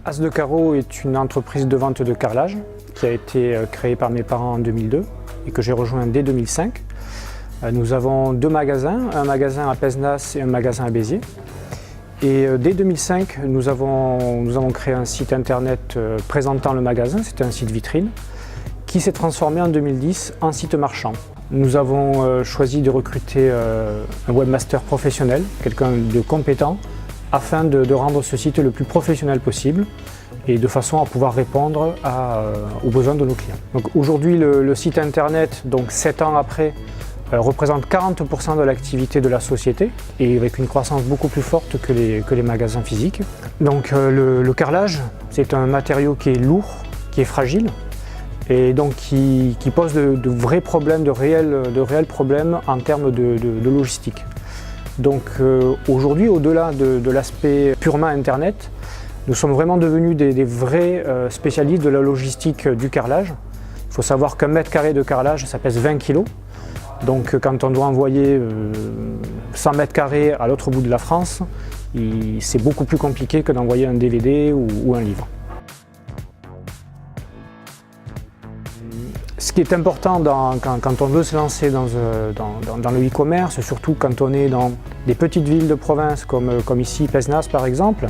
As de Carreau est une entreprise de vente de carrelage qui a été créée par mes parents en 2002 et que j'ai rejoint dès 2005. Nous avons deux magasins, un magasin à Pézenas et un magasin à Béziers. Et dès 2005, nous avons créé un site internet présentant le magasin, c'était un site vitrine, qui s'est transformé en 2010 en site marchand. Nous avons choisi de recruter un webmaster professionnel, quelqu'un de compétent, afin de rendre ce site le plus professionnel possible et de façon à pouvoir répondre aux besoins de nos clients. Aujourd'hui, le site internet, donc 7 ans après, représente 40% de l'activité de la société et avec une croissance beaucoup plus forte que les magasins physiques. Donc le carrelage, c'est un matériau qui est lourd, qui est fragile et donc qui pose de vrais problèmes, de réels problèmes en termes de logistique. Donc aujourd'hui, au-delà de l'aspect purement internet, nous sommes vraiment devenus des vrais spécialistes de la logistique du carrelage. Il faut savoir qu'un mètre carré de carrelage, ça pèse 20 kg. Donc quand on doit envoyer 100 mètres carrés à l'autre bout de la France, c'est beaucoup plus compliqué que d'envoyer un DVD ou un livre. Ce qui est important quand on veut se lancer dans le e-commerce, surtout quand on est dans des petites villes de province comme ici, Pézenas par exemple,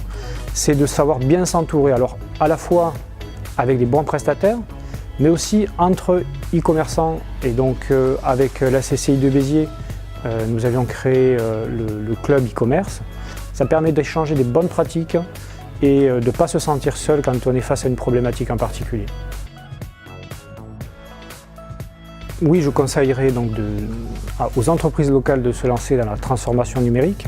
c'est de savoir bien s'entourer. Alors à la fois avec des bons prestataires, mais aussi entre e-commerçants. Et donc avec la CCI de Béziers, nous avions créé le club e-commerce. Ça permet d'échanger des bonnes pratiques et de ne pas se sentir seul quand on est face à une problématique en particulier. Oui, je conseillerais donc aux entreprises locales de se lancer dans la transformation numérique.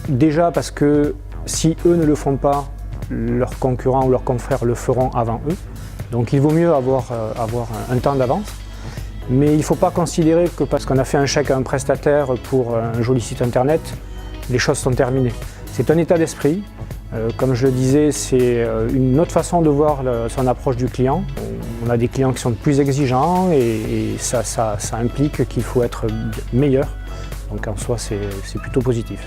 Déjà parce que si eux ne le font pas, leurs concurrents ou leurs confrères le feront avant eux. Donc il vaut mieux avoir un temps d'avance. Mais il ne faut pas considérer que parce qu'on a fait un chèque à un prestataire pour un joli site internet, les choses sont terminées. C'est un état d'esprit. Comme je le disais, c'est une autre façon de voir son approche du client. On a des clients qui sont plus exigeants et ça implique qu'il faut être meilleur. Donc en soi, c'est plutôt positif.